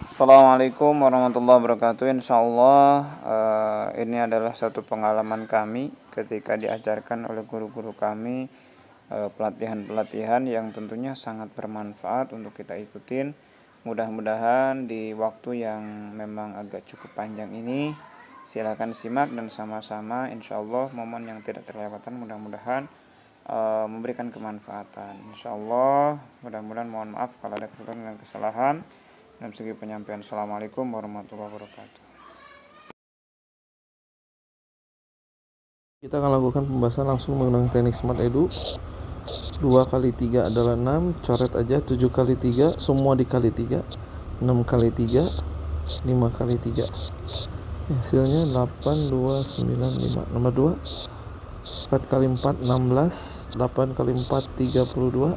Assalamualaikum warahmatullahi wabarakatuh. Insya Allah ini adalah satu pengalaman kami ketika diajarkan oleh guru-guru kami, pelatihan-pelatihan yang tentunya sangat bermanfaat untuk kita ikutin. Mudah-mudahan di waktu yang memang agak cukup panjang ini, silakan simak dan sama-sama insya Allah momen yang tidak terlewatkan mudah-mudahan memberikan kemanfaatan. Insya Allah mudah-mudahan, mohon maaf kalau ada kekurangan dan kesalahan dalam segi penyampaian. Assalamualaikum warahmatullahi wabarakatuh. Kita akan lakukan pembahasan langsung menggunakan teknik Smart Edu. 2 kali 3 adalah 6, coret aja. 7 kali 3 semua dikali 3, 6 kali 3, 5 kali 3. Hasilnya 8, 2, 9, 5. Nomor 2, 4 kali 4 16, 8 kali 4 32,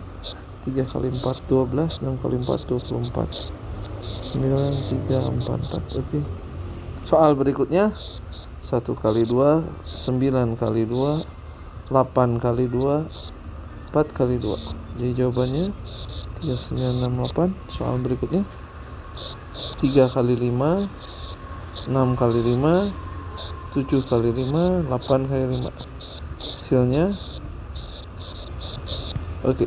3 kali 4 12, 6 kali 4 24, 9 3 4 4. Oke. Soal berikutnya, 1 kali 2 9 kali 2 8 kali 2 4 kali 2. Jadi jawabannya 3968. Soal berikutnya, 3 kali 5 6 kali 5 7 kali 5 8 kali 5. Hasilnya oke.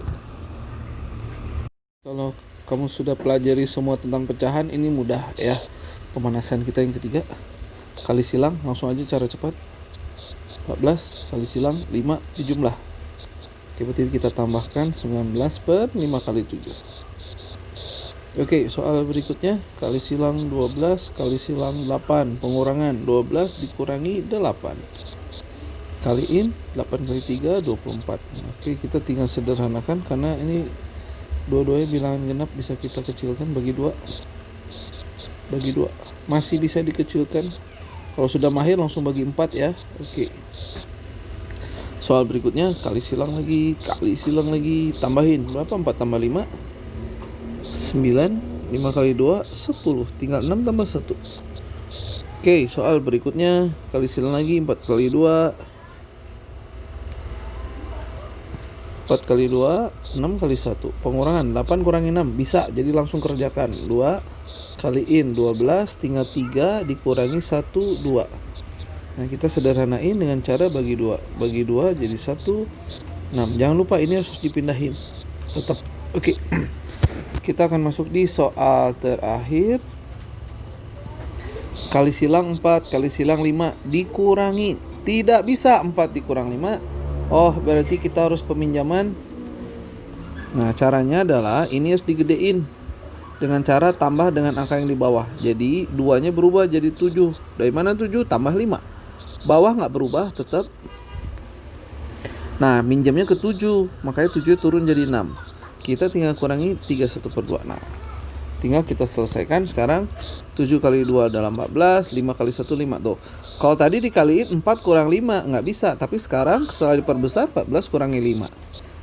Kalau kamu sudah pelajari semua tentang pecahan, ini mudah ya. Pemanasan kita yang ketiga, kali silang, langsung aja cara cepat. 14 kali silang 5 dijumlah. Oke, berarti kita tambahkan 19 per 5 kali 7. Oke, soal berikutnya, kali silang 12 kali silang 8, pengurangan 12 dikurangi 8. Kaliin 8 kali 3 24. Oke, kita tinggal sederhanakan karena ini dua-duanya bilangan genap, bisa kita kecilkan bagi 2. Bagi 2 masih bisa dikecilkan. Kalau sudah mahir langsung bagi 4 ya. Oke. Soal berikutnya, kali silang lagi, tambahin berapa? 4 tambah 5 9, 5 kali 2 10, tinggal 6 tambah 1. Oke, soal berikutnya, kali silang lagi, 4 kali 2 4 kali 2 6 kali 1, pengurangan 8 kurangi 6 bisa, jadi langsung kerjakan. 2 kaliin 12 tinggal 3 dikurangi 1 2. Nah, kita sederhanain dengan cara bagi 2. Bagi 2 jadi 1 6. Jangan lupa ini harus dipindahin tetap. Oke. Kita akan masuk di soal terakhir. Kali silang 4 kali silang 5 dikurangi. Tidak bisa 4 dikurang 5. Oh, berarti kita harus peminjaman. Nah, caranya adalah ini harus digedein dengan cara tambah dengan angka yang di bawah. Jadi 2-nya berubah jadi 7. Dari mana 7? Tambah 5. Bawah nggak berubah, tetap. Nah, minjamnya ke 7, makanya 7 turun jadi 6. Kita tinggal kurangi 31 per 2. Nah, tinggal kita selesaikan sekarang. 7 kali 2 adalah 14, 5 kali 1 5. Tuh. Kalau tadi dikaliin 4 kurang 5 nggak bisa, tapi sekarang setelah diperbesar 14 kurangi 5.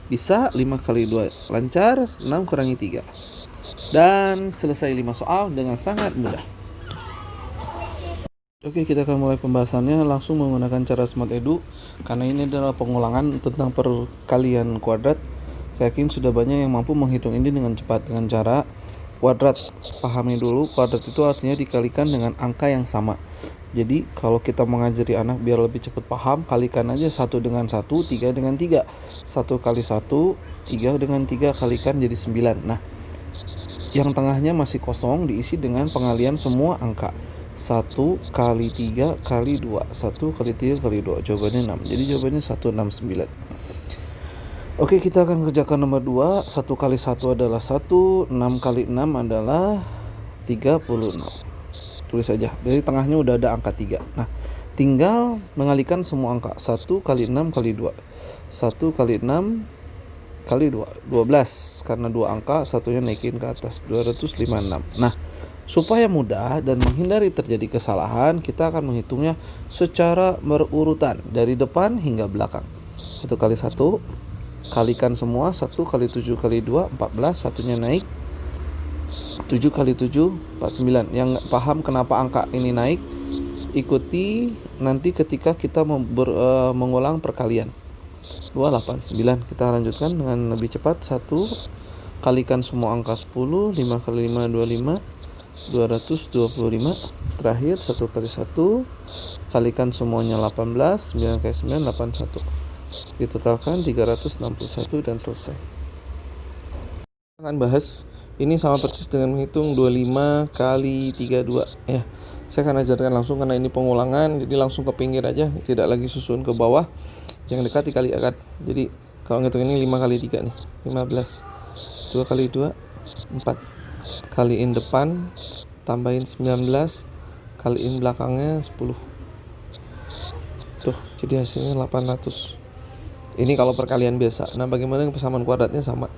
Bisa 5 kali 2 lancar, 6 kurangi 3. Dan selesai 5 soal dengan sangat mudah. Oke, kita akan mulai pembahasannya langsung menggunakan cara Smart Edu. Karena ini adalah pengulangan tentang perkalian kuadrat. Saya yakin sudah banyak yang mampu menghitung ini dengan cepat dengan cara kuadrat. Pahami dulu, kuadrat itu artinya dikalikan dengan angka yang sama. Jadi kalau kita mengajari anak biar lebih cepat paham, kalikan aja 1 dengan 1, 3 dengan 3. 1 kali 1, 3 dengan 3 kalikan jadi 9. Nah, yang tengahnya masih kosong diisi dengan pengalian semua angka. 1 kali 3 kali 2, 1 kali 3 kali 2, jawabannya 6. Jadi jawabannya 169. Oke, kita akan kerjakan nomor 2. 1 kali 1 adalah 1, 6 kali 6 adalah 36. Tulis aja, dari tengahnya udah ada angka 3. Nah, tinggal mengalihkan semua angka. 1 kali 6 kali 2, 1 kali 6 kali 2, 12. Karena 2 angka, satunya naikin ke atas, 256. Nah, supaya mudah dan menghindari terjadi kesalahan, kita akan menghitungnya secara berurutan dari depan hingga belakang. 1 kali 1, kalikan semua. 1 kali 7 kali 2 14, satunya naik. 7 kali 7 49. Yang nggak paham kenapa angka ini naik, ikuti nanti ketika kita mengulang perkalian. 289. Kita lanjutkan dengan lebih cepat. 1 kalikan semua angka 10, 5 kali 5 25, 225. Terakhir 1 kali 1 kalikan semuanya 18, 9 kali 9 81. Ditotalkan 361 dan selesai. Kita akan bahas ini sama persis dengan menghitung 25 kali 32 ya. Saya akan ajarkan langsung karena ini pengulangan, jadi langsung ke pinggir aja, tidak lagi susun ke bawah. Yang dekat dikali akad. Jadi kalau ngitung ini 5 kali 3 nih, 15. 2 kali 2 4. Kaliin depan, tambahin 19, kaliin belakangnya 10. Tuh, jadi hasilnya 800. Ini kalau perkalian biasa. Nah, bagaimana yang persamaan kuadratnya sama?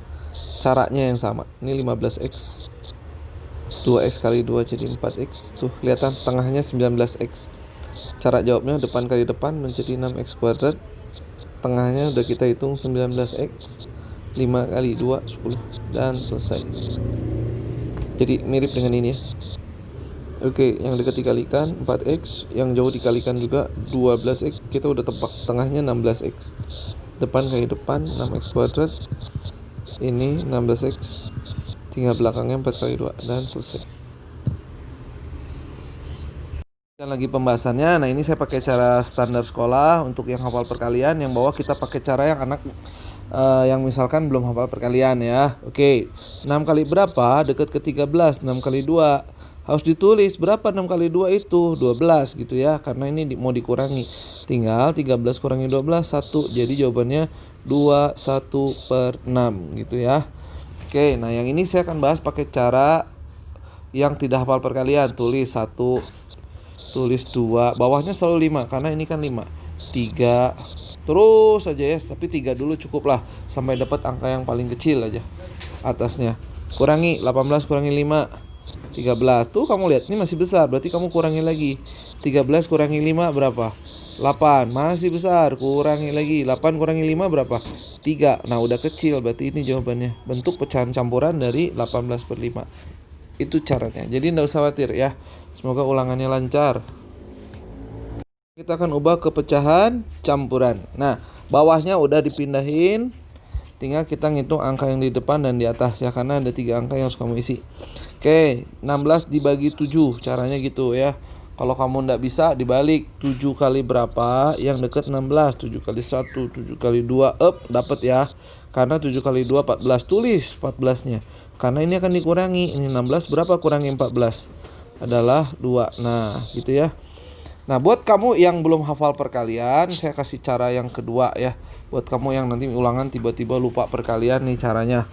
Caranya yang sama. Ini 15x. 2x kali 2 jadi 4x. Tuh, kelihatan tengahnya 19x. Cara jawabnya depan kali depan menjadi 6x kuadrat. Tengahnya udah kita hitung 19x. 5 kali 2 10 dan selesai. Jadi mirip dengan ini ya. Oke, yang dekat dikalikan 4x, yang jauh dikalikan juga 12x. Kita udah tebak tengahnya 16x. Depan kali depan 6x kuadrat. Ini 16x. Tinggal belakangnya 4 kali 2 dan selesai. Dan lagi pembahasannya. Nah, ini saya pakai cara standar sekolah untuk yang hafal perkalian. Yang bawah kita pakai cara yang anak yang misalkan belum hafal perkalian ya. Oke, 6 kali berapa? Dekat ke 13. 6 kali 2 harus ditulis berapa 6 kali 2 itu 12 gitu ya, karena ini mau dikurangi. Tinggal 13 kurangi 12 1. Jadi jawabannya 21/6 gitu ya. Oke, nah yang ini saya akan bahas pakai cara yang tidak hafal perkalian. Tulis 1, tulis 2, bawahnya selalu 5 karena ini kan 5. 3 terus aja ya, tapi 3 dulu cukup lah sampai dapat angka yang paling kecil aja atasnya. Kurangi 18 kurangi 5 13. Tuh kamu lihat ini masih besar, berarti kamu kurangi lagi. 13 kurangi 5 berapa? 8. Masih besar, kurangi lagi. 8 kurangi 5 berapa? 3. Nah udah kecil, berarti ini jawabannya. Bentuk pecahan campuran dari 18/5. Itu caranya, jadi nggak usah khawatir ya. Semoga ulangannya lancar. Kita akan ubah ke pecahan campuran. Nah, bawahnya udah dipindahin. Tinggal kita ngitung angka yang di depan dan di atas ya, karena ada 3 angka yang harus kamu isi. Oke, 16 dibagi 7. Caranya gitu ya. Kalau kamu nggak bisa dibalik. 7 kali berapa? Yang deket 16. 7 kali 1, 7 kali 2. Dapat ya. Karena 7 kali 2 14. Tulis 14-nya. Karena ini akan dikurangi. Ini 16 berapa kurangi 14? Adalah 2. Nah, gitu ya. Nah, buat kamu yang belum hafal perkalian, saya kasih cara yang kedua ya. Buat kamu yang nanti ulangan tiba-tiba lupa perkalian, nih caranya.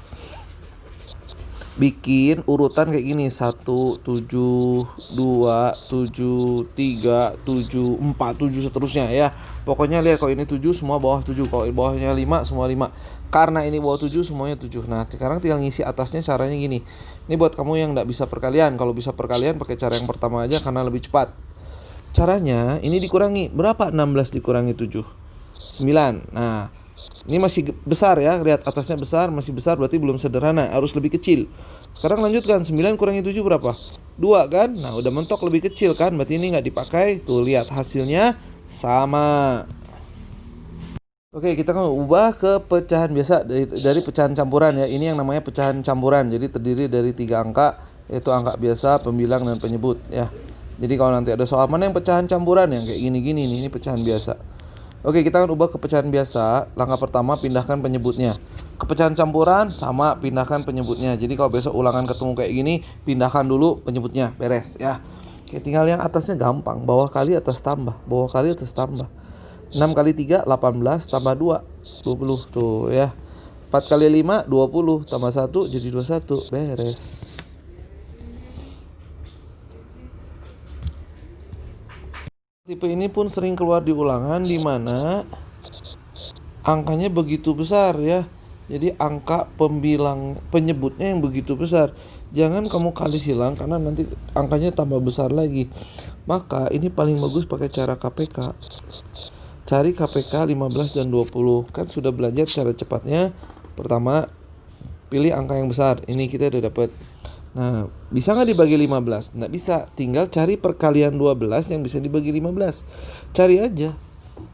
Bikin urutan kayak gini. 1, 7, 2, 7, 3, 7, 4, 7 seterusnya ya. Pokoknya lihat kalau ini 7 semua bawah 7. Kalau bawahnya 5 semua 5. Karena ini bawah 7 semuanya 7. Nah, sekarang tinggal ngisi atasnya caranya gini. Ini buat kamu yang gak bisa perkalian. Kalau bisa perkalian pakai cara yang pertama aja karena lebih cepat. Caranya ini dikurangi. Berapa 16 dikurangi 7? 9. Nah, ini masih besar ya. Lihat atasnya besar, masih besar berarti belum sederhana, harus lebih kecil. Sekarang lanjutkan. 9 kurangi 7 berapa? 2 kan? Nah, udah mentok lebih kecil kan? Berarti ini nggak dipakai. Tuh, lihat hasilnya sama. Oke, kita akan ubah ke pecahan biasa dari pecahan campuran ya. Ini yang namanya pecahan campuran. Jadi terdiri dari 3 angka, yaitu angka biasa, pembilang, dan penyebut ya. Jadi kalau nanti ada soal mana yang pecahan campuran yang kayak gini-gini nih, ini pecahan biasa. Oke, kita akan ubah ke pecahan biasa. Langkah pertama pindahkan penyebutnya. Ke pecahan campuran sama pindahkan penyebutnya. Jadi kalau besok ulangan ketemu kayak gini, pindahkan dulu penyebutnya, beres ya. Oke, tinggal yang atasnya gampang. Bawah kali atas tambah, bawah kali atas tambah. 6 kali 3 18 tambah 2 20 tuh ya. 4 kali 5 20 tambah 1 jadi 21, beres. Tipe ini pun sering keluar di ulangan di mana angkanya begitu besar ya. Jadi angka penyebutnya yang begitu besar. Jangan kamu kali silang karena nanti angkanya tambah besar lagi. Maka ini paling bagus pakai cara KPK. Cari KPK 15 dan 20. Kan sudah belajar cara cepatnya. Pertama, pilih angka yang besar. Ini kita udah dapat. Nah, bisa nggak dibagi 15? Nggak bisa. Tinggal cari perkalian 12 yang bisa dibagi 15. Cari aja.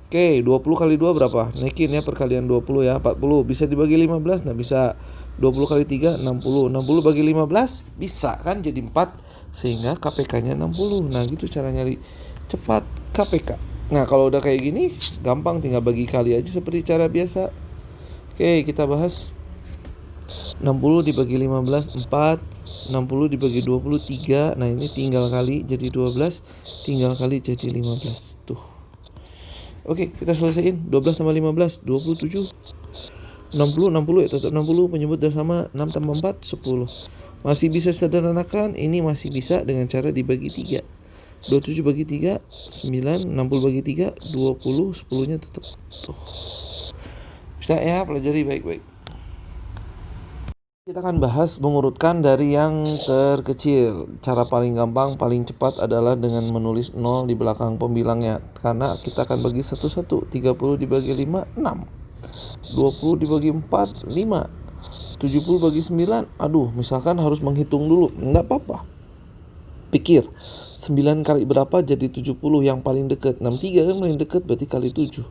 Oke, 20 kali 2 berapa? Naikin ya perkalian 20 ya. 40. Bisa dibagi 15? Nggak bisa. 20 kali 3 60. 60 bagi 15? Bisa kan jadi 4. sehingga KPK-nya 60. Nah gitu cara nyari cepat KPK. Nah kalau udah kayak gini gampang, tinggal bagi kali aja seperti cara biasa. Oke, kita bahas 60 dibagi 15 4, 60 dibagi 20 3. Nah ini tinggal kali jadi 12, tinggal kali jadi 15 tuh. Oke, kita selesaiin. 12 tambah 15 27. 60 ya, tetap 60, penyebut dan sama. 6 tambah 4 10. Masih bisa sederhanakan, ini masih bisa dengan cara dibagi 3. 27 bagi 3 9, 60 bagi 3 20, 10 nya tetap tuh. Bisa ya, pelajari baik-baik. Kita akan bahas mengurutkan dari yang terkecil. Cara paling gampang, paling cepat adalah dengan menulis 0 di belakang pembilangnya. Karena kita akan bagi satu-satu. 30 dibagi 5 6, 20 dibagi 4 5, 70 bagi 9. Aduh, misalkan harus menghitung dulu, enggak apa-apa. Pikir 9 kali berapa jadi 70 yang paling dekat. 63 kan paling dekat, berarti kali 7.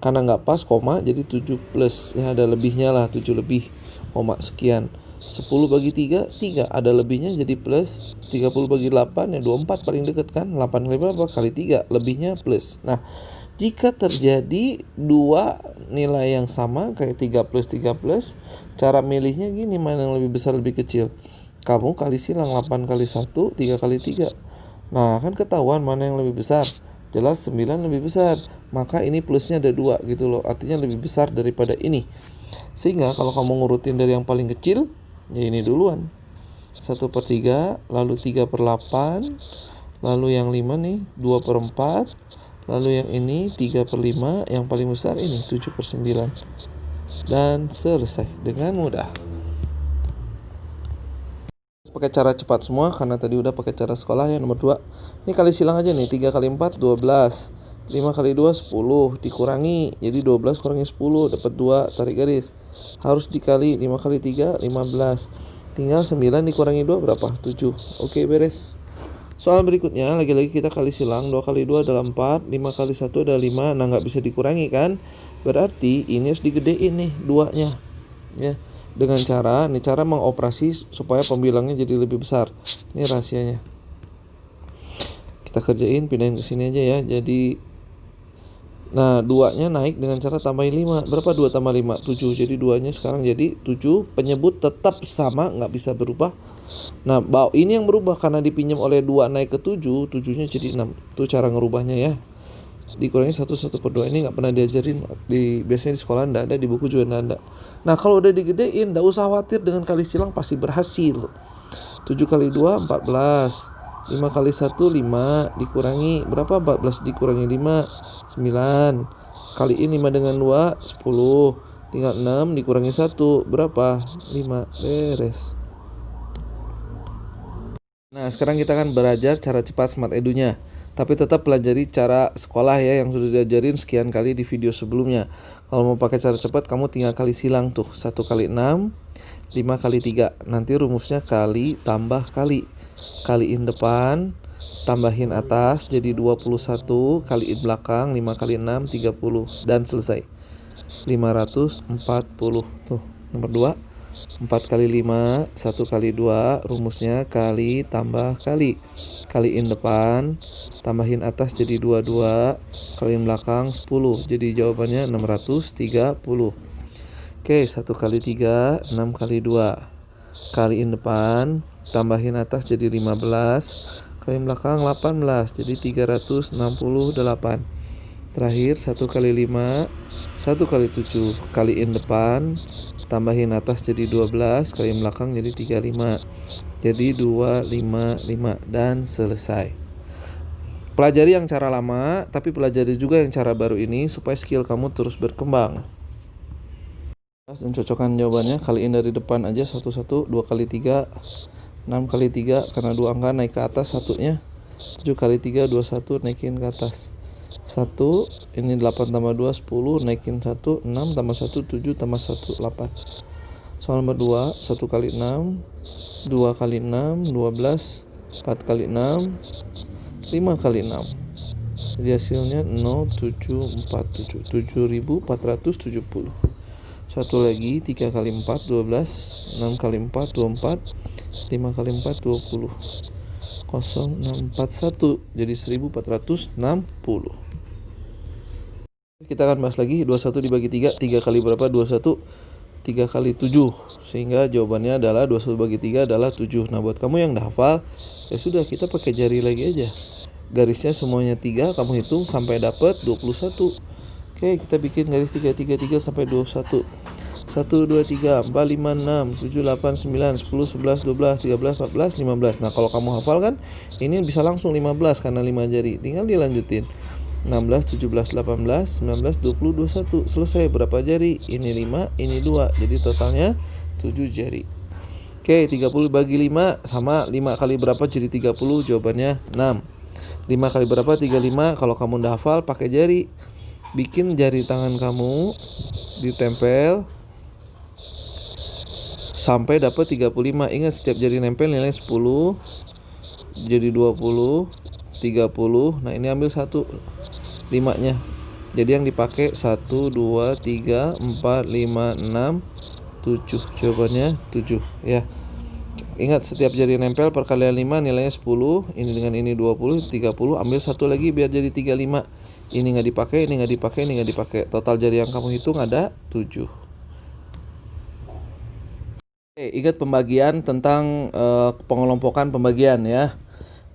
Karena nggak pas koma jadi 7 plus, ya ada lebihnya lah, 7 lebih koma sekian. 10 bagi 3 3, ada lebihnya jadi plus. 30 bagi 8 ya 24 paling dekat kan. 8 kali berapa? Kali 3, lebihnya plus. Nah jika terjadi dua nilai yang sama kayak 3 plus, cara milihnya gini, mana yang lebih besar lebih kecil. Kamu kali silang 8 kali 1, 3 kali 3. Nah kan ketahuan mana yang lebih besar. Jelas 9 lebih besar. Maka ini plusnya ada 2 gitu loh. Artinya lebih besar daripada ini. Sehingga kalau kamu ngurutin dari yang paling kecil, ya ini duluan. 1/3, lalu 3/8, lalu yang 5 nih 2/4, lalu yang ini 3/5, yang paling besar ini 7/9. Dan selesai dengan mudah. Pakai cara cepat semua karena tadi udah pakai cara sekolah ya. Nomor 2, ini kali silang aja nih. 3 kali 4 12, 5 kali 2 10, dikurangi jadi 12 kurangi 10 dapat 2, tarik garis. Harus dikali 5 kali 3 15, tinggal 9 dikurangi 2 berapa? 7. Oke, beres. Soal berikutnya lagi-lagi kita kali silang. 2 kali 2 adalah 4, 5 kali 1 adalah 5. Nah nggak bisa dikurangi kan, berarti ini harus digedein nih 2-nya ya. Dengan cara mengoperasi supaya pembilangnya jadi lebih besar. Ini rahasianya. Kita kerjain, pindahin ke sini aja ya. Jadi nah 2-nya naik dengan cara tambahin 5. Berapa 2 tambah 5? 7. Jadi 2-nya sekarang jadi 7. Penyebut tetap sama, nggak bisa berubah. Nah ini yang berubah karena dipinjam oleh 2 naik ke 7. 7-nya jadi 6. Itu cara ngerubahnya ya. Dikurangi 1/2. Ini nggak pernah diajarin biasanya di sekolah, nggak ada, di buku juga nggak ada. Nah kalau udah digedein nggak usah khawatir, dengan kali silang pasti berhasil. 7 kali 2 14, 5 kali 1 5, dikurangi berapa? 14 dikurangi 5 9, kaliin 5 dengan 2 10, tinggal 6 dikurangi 1 berapa? 5. Beres. Nah sekarang kita akan belajar cara cepat Smart Edunya. Tapi tetap pelajari cara sekolah ya yang sudah diajarin sekian kali di video sebelumnya. Kalau mau pakai cara cepat, kamu tinggal kali silang tuh. 1 kali 6, 5 kali 3. Nanti rumusnya kali tambah kali. Kaliin depan, tambahin atas jadi 21, kaliin belakang 5 kali 6 30 dan selesai. 540. Tuh, nomor 2. 4 kali 5, 1 kali 2, rumusnya kali tambah kali. Kaliin depan, tambahin atas jadi 22, kaliin belakang 10. Jadi jawabannya 630. Oke, 1 kali 3, 6 kali 2. Kaliin depan, tambahin atas jadi 15, kaliin belakang 18. Jadi 368. Terakhir 1 kali 5, 1 kali 7, kaliin depan, tambahin atas jadi 12, kaliin belakang jadi 35. Jadi 255 dan selesai. Pelajari yang cara lama, tapi pelajari juga yang cara baru ini supaya skill kamu terus berkembang. Mencocokkan jawabannya, kaliin dari depan aja satu-satu. 2 kali 3, 6 kali 3, karena 2 angka naik ke atas satunya. 7 kali 3, 21, naikin ke atas 1, ini 8 tambah 2 10, naikin 1, 6 tambah 1 7 tambah 1 8. Soal nomor 2, 1 kali 6, 2 kali 6 12, 4 kali 6, 5 kali 6. Jadi hasilnya 0747, 7470. Satu lagi, 3 kali 4 12, 6 kali 4 24, 5 kali 4 20. 0641 jadi 1460. Kita akan bahas lagi. 21 dibagi 3, 3 kali berapa? 21, 3 kali 7, sehingga jawabannya adalah 21 bagi 3 adalah 7. Nah, buat kamu yang udah hafal, ya sudah, kita pakai jari lagi aja. Garisnya semuanya 3, kamu hitung sampai dapat 21. Oke, kita bikin garis 3, 3, 3 sampai 21. 1, 2, 3, 4, 5, 6, 7, 8, 9, 10, 11, 12, 13, 14, 15. Nah, kalau kamu hafal kan, ini bisa langsung 15 karena 5 jari. Tinggal dilanjutin. 16, 17, 18, 19, 20, 21. Selesai. Berapa jari? Ini 5, ini 2. Jadi totalnya 7 jari. Oke, 30 bagi 5 sama 5 kali berapa jadi 30? Jawabannya 6. 5 kali berapa? 35. Kalau kamu udah hafal, pakai jari. Bikin jari tangan kamu ditempel sampai dapat 35. Ingat, setiap jari nempel nilai 10. Jadi 20, 30. Nah, ini ambil 1 5-nya. Jadi yang dipakai 1, 2, 3, 4, 5, 6, 7. Jawabannya 7 ya. Ingat, setiap jari nempel perkalian 5 nilainya 10. Ini dengan ini 20, 30. Ambil 1 lagi biar jadi 35. Ini nggak dipakai, ini nggak dipakai, ini nggak dipakai. Total jari yang kamu hitung ada 7. Oke, ingat pembagian tentang pengelompokan pembagian ya.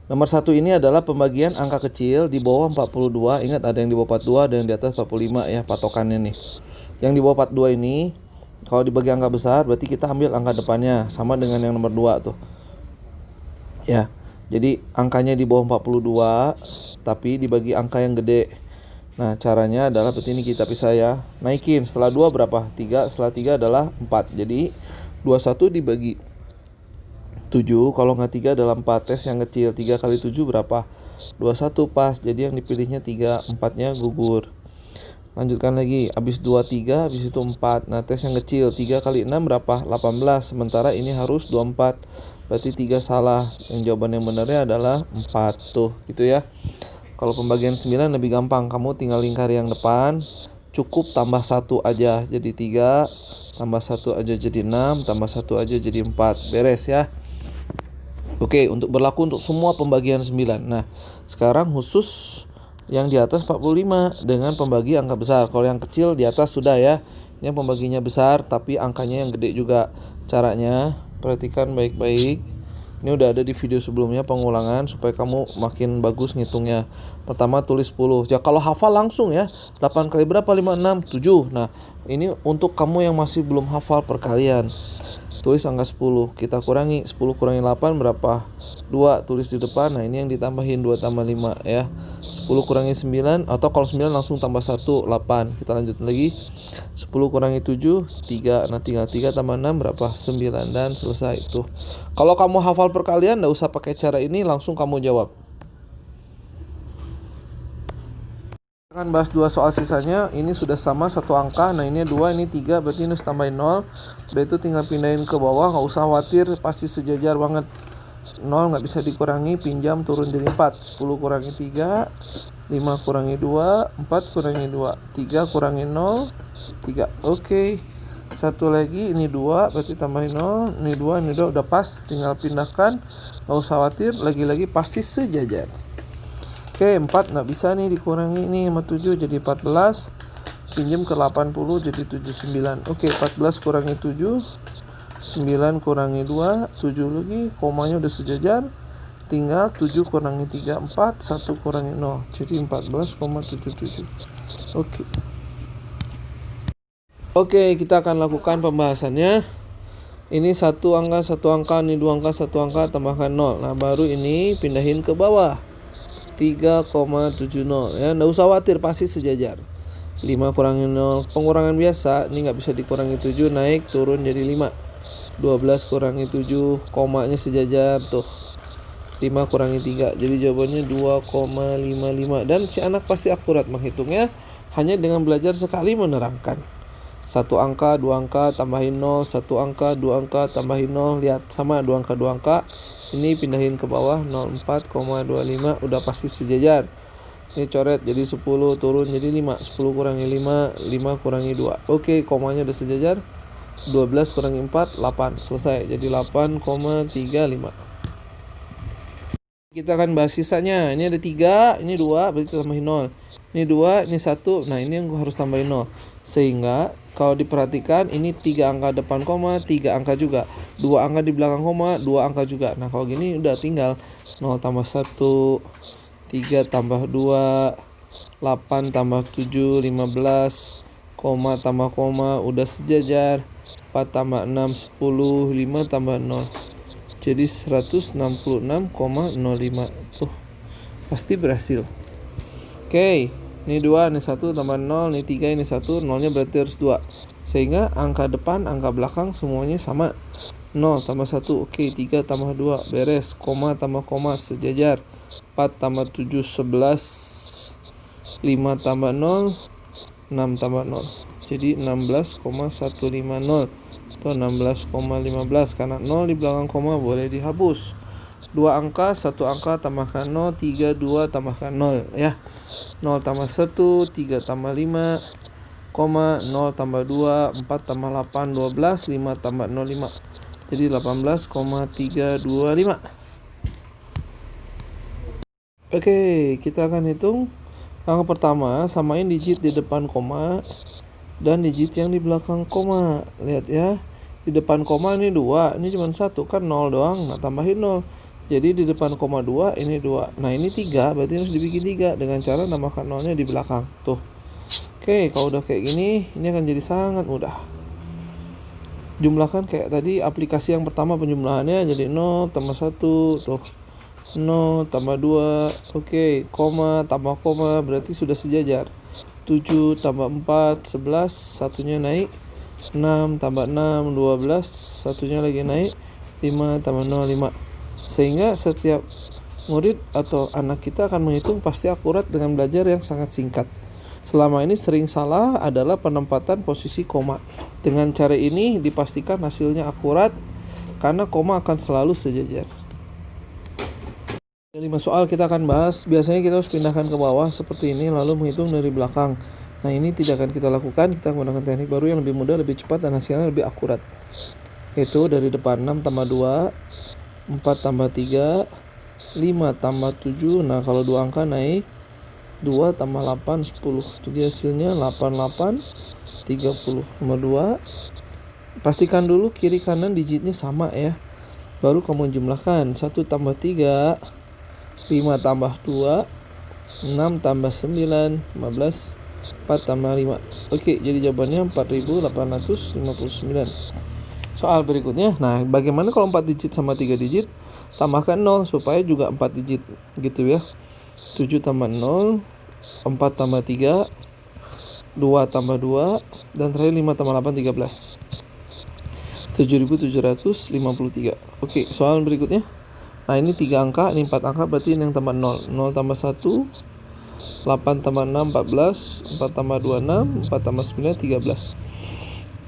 Nomor 1 ini adalah pembagian angka kecil di bawah 42. Ingat, ada yang di bawah 42, ada yang di atas 45 ya patokannya nih. Yang di bawah 42 ini kalau dibagi angka besar berarti kita ambil angka depannya, sama dengan yang nomor 2 tuh. Ya. Jadi angkanya di bawah 42 tapi dibagi angka yang gede. Nah, caranya adalah seperti ini, kita pisah ya. Naikin, setelah 2 berapa? 3, setelah 3 adalah 4. Jadi 21 dibagi 7, kalau nggak 3 dalam 4, tes yang kecil. 3 kali 7 berapa? 21 pas, jadi yang dipilihnya 3, 4-nya gugur. Lanjutkan lagi, habis 2, 3, habis itu 4. Nah, tes yang kecil, 3 kali 6 berapa? 18, sementara ini harus 24, berarti 3 salah. Yang jawaban yang benarnya adalah 4, tuh, gitu ya. Kalau pembagian 9 lebih gampang, kamu tinggal lingkari yang depan, cukup tambah 1 aja, jadi 3, tambah 1 aja jadi 6, tambah 1 aja jadi 4, beres ya. Oke, berlaku untuk semua pembagian 9. Nah, sekarang khusus yang di atas 45 dengan pembagi angka besar. Kalau yang kecil di atas sudah ya. Ini pembaginya besar tapi angkanya yang gede juga. Caranya, perhatikan baik-baik. Ini udah ada di video sebelumnya pengulangan supaya kamu makin bagus ngitungnya. Pertama tulis 10. Ya kalau hafal langsung ya. 8 kali berapa? 5, 6, 7. Nah, ini untuk kamu yang masih belum hafal perkalian. Tulis angka 10, kita kurangi 10 kurangi 8 berapa? 2, tulis di depan. Nah, ini yang ditambahin 2 tambah 5 ya. 10 kurangi 9, atau kalau 9 langsung tambah 1, 8. Kita lanjut lagi. 10 kurangi 7, 3. Nah, tinggal 3 tambah 6 berapa? 9, dan selesai itu. Kalau kamu hafal perkalian enggak usah pakai cara ini, langsung kamu jawab. Akan bahas 2 soal sisanya. Ini sudah sama satu angka. Nah, ini 2, ini 3, berarti ini harus tambahin 0. Udah itu tinggal pindahin ke bawah, nggak usah khawatir, pasti sejajar banget. 0 nggak bisa dikurangi, pinjam turun jadi 4. 10 kurangi 3, 5 kurangi 2, 4 kurangi 2, 3 kurangi 0, 3. Oke. Satu lagi, ini 2, berarti tambahin 0. Ini 2, ini 2, udah pas, tinggal pindahkan. Nggak usah khawatir, lagi-lagi pasti sejajar. Oke, 4 nggak bisa nih dikurangi nih sama 7 jadi 14. Pinjam ke 80 jadi 79. Oke, 14 kurangi 7, 9 kurangi 2, 7 lagi, komanya udah sejajar. Tinggal 7 kurangi 3, 4, 1 kurangi 0. Jadi 14,77. Oke. Oke, kita akan lakukan pembahasannya. Ini satu angka, ini 2 angka, 1 angka, tambahkan 0. Nah, baru ini pindahin ke bawah. 3,70 ya, nggak usah khawatir, pasti sejajar. 5 kurangi 0, pengurangan biasa, ini nggak bisa dikurangi 7, naik turun jadi 5. 12 kurangi 7, komanya sejajar tuh. 5 kurangi 3, jadi jawabannya 2,55. Dan si anak pasti akurat menghitungnya hanya dengan belajar sekali menerangkan. 1 angka, 2 angka, tambahin 0, 1 angka, 2 angka, tambahin 0. Lihat, sama 2 angka, 2 angka. Ini pindahin ke bawah, 04,25, udah pasti sejajar. Ini coret jadi 10, turun jadi 5. 10 kurangi 5, 5 kurangi 2. Oke, komanya udah sejajar. 12 kurangi 4, 8. Selesai, jadi 8,35. Kita akan bahas sisanya. Ini ada 3, ini 2, berarti tambahin 0. Ini 2, ini 1. Nah, ini yang harus tambahin 0. Sehingga kalau diperhatikan ini 3 angka depan koma, 3 angka juga. 2 angka di belakang koma, 2 angka juga. Nah, kalau gini udah tinggal 0 tambah 1, 3 tambah 2, 8 tambah 7, 15, koma tambah koma, udah sejajar. 4 tambah 6, 10, 5 tambah 0. Jadi 166,05. Tuh, pasti berhasil. Oke, ini 2, ini 1 tambah 0, ini 3, ini 1, 0-nya berarti harus 2. Sehingga angka depan, angka belakang semuanya sama. 0 tambah 1, oke, 3 tambah 2, beres. Koma tambah koma, sejajar. 4 tambah 7, 11. 5 tambah 0, 6 tambah 0. Jadi 16,150 atau 16,15 karena 0 di belakang koma boleh dihapus. 2 angka, 1 angka tambahkan 0, 3, 2 tambahkan 0 ya. 0 tambah 1, 3 tambah 5, koma 0 tambah 2, 4 tambah 8, 12, 5 tambah 0, 5. Jadi 18,325. Oke, kita akan hitung. Langkah pertama, samain digit di depan koma dan digit yang di belakang koma. Lihat ya, di depan koma ini 2, ini cuma 1, kan 0 doang, nah tambahin 0. Jadi di depan koma 2, ini 2. Nah ini 3, berarti harus dibikin 3 dengan cara nambahkan 0-nya di belakang. Tuh. Oke, kalau udah kayak gini, ini akan jadi sangat mudah. Jumlahkan kayak tadi aplikasi yang pertama penjumlahannya, jadi 0 tambah 1, tuh. 0 tambah 2, oke, koma tambah koma berarti sudah sejajar. 7 tambah 4, 11, satunya naik. 6 tambah 6, 12, satunya lagi naik. 5 tambah 0, 5. Sehingga setiap murid atau anak kita akan menghitung pasti akurat dengan belajar yang sangat singkat. Selama ini sering salah adalah penempatan posisi koma. Dengan cara ini dipastikan hasilnya akurat karena koma akan selalu sejajar. 5 soal kita akan bahas. Biasanya kita harus pindahkan ke bawah seperti ini lalu menghitung dari belakang. Nah ini tidak akan kita lakukan. Kita menggunakan teknik baru yang lebih mudah, lebih cepat dan hasilnya lebih akurat. Itu dari depan 6 tambah 2, 4 tambah 3, 5 tambah 7. Nah kalau 2 angka naik, 2 tambah 8, 10. Jadi hasilnya 88, 30. Nomor 2, pastikan dulu kiri kanan digitnya sama ya. Baru kamu jumlahkan. 1 tambah 3, 5 tambah 2, 6 tambah 9, 15, 4 tambah 5. Oke, jadi jawabannya 4859. Soal berikutnya, nah bagaimana kalau 4 digit sama 3 digit? Tambahkan 0 supaya juga 4 digit gitu ya. 7 tambah 0, 4 tambah 3, 2 tambah 2, dan terakhir 5 tambah 8, 13. 7753. Oke, soal berikutnya. Nah ini 3 angka, ini 4 angka, berarti ini yang tambah 0. 0 tambah 1, 8 tambah 6, 14, 4 tambah 2, 6, 4 tambah 9, 13.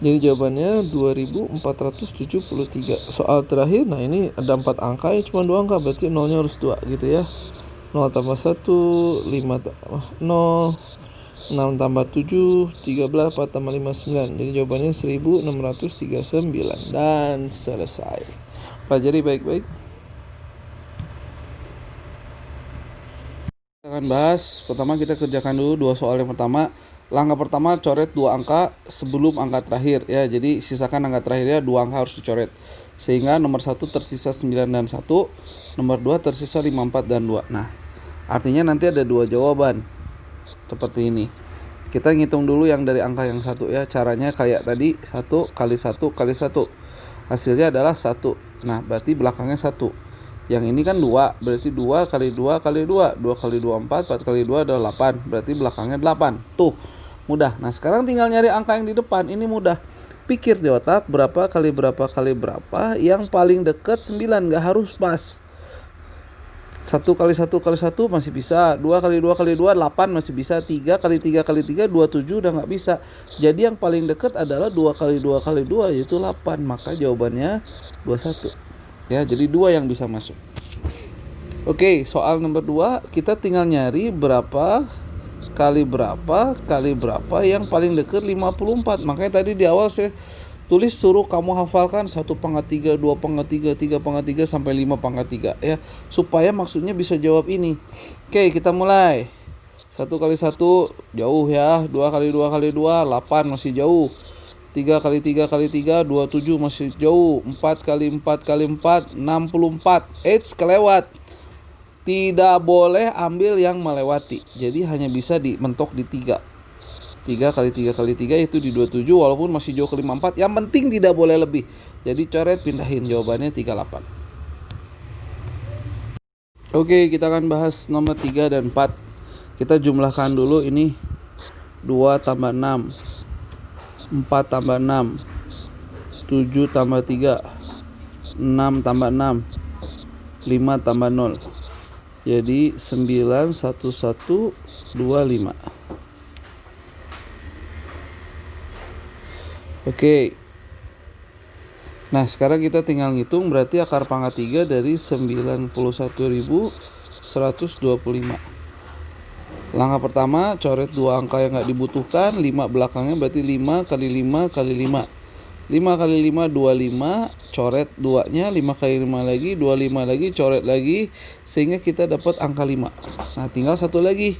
Jadi jawabannya 2473. Soal terakhir, nah ini ada 4 angka, ini cuma 2 angka, berarti 0-nya harus 2 gitu ya. 0 tambah 1, 5 tambah 0, 6 tambah 7, 13, 4 tambah 5, 9. Jadi jawabannya 1639. Dan selesai. Pelajari baik-baik. Kita akan bahas, pertama kita kerjakan dulu 2 soal yang pertama. Langkah pertama, coret 2 angka sebelum angka terakhir ya. Jadi sisakan angka terakhirnya 2 angka harus dicoret. Sehingga nomor 1 tersisa 9 dan 1, nomor 2 tersisa 5, 4 dan 2. Nah, artinya nanti ada 2 jawaban. Seperti ini. Kita ngitung dulu yang dari angka yang 1 ya. Caranya kayak tadi, 1 kali 1 kali 1. Hasilnya adalah 1. Nah, berarti belakangnya 1. Yang ini kan 2, berarti 2 kali 2 kali 2. 2 kali 2, 4, 4 kali 2 adalah 8. Berarti belakangnya 8. Tuh, mudah. Nah, sekarang tinggal nyari angka yang di depan. Ini mudah. Pikir di otak berapa kali berapa kali berapa. Yang paling dekat 9, gak harus pas. 1 kali 1 kali 1 masih bisa. 2 kali 2 kali 2, 8 masih bisa. 3 kali 3 kali 3, 27 udah gak bisa. Jadi yang paling dekat adalah 2 kali 2 kali 2, yaitu 8. Maka jawabannya 21. Ya, jadi 2 yang bisa masuk. Oke, soal nomor 2, kita tinggal nyari berapa kali berapa yang paling dekat 54. Makanya tadi di awal saya tulis suruh kamu hafalkan 1/3, 2/3, 3/3 sampai 5/3 ya, supaya maksudnya bisa jawab ini. Oke, kita mulai. 1 kali 1 jauh ya, 2 kali 2 kali 2 8 masih jauh. 3 kali 3 kali 3 27 masih jauh. 4 kali 4 kali 4 64. Kelewat. Tidak boleh ambil yang melewati. Jadi hanya bisa dimentok di 3. 3 kali 3 kali 3 itu di 27, walaupun masih jauh ke 54. Yang penting tidak boleh lebih. Jadi coret, pindahin, jawabannya 38. Oke, kita akan bahas nomor 3 dan 4. Kita jumlahkan dulu ini. 2 tambah 6, 4 tambah 6, 7 tambah 3, 6 tambah 6, 5 tambah 0. Jadi 91125. Oke. Nah, sekarang kita tinggal ngitung, berarti akar pangkat 3 dari 91.125. Langkah pertama, coret 2 angka yang nggak dibutuhkan, 5 belakangnya berarti 5 kali 5 kali 5. 5 kali 5 25, coret 2-nya, 5 kali 5 lagi, 25 lagi, coret lagi, sehingga kita dapat angka 5. Nah, tinggal satu lagi,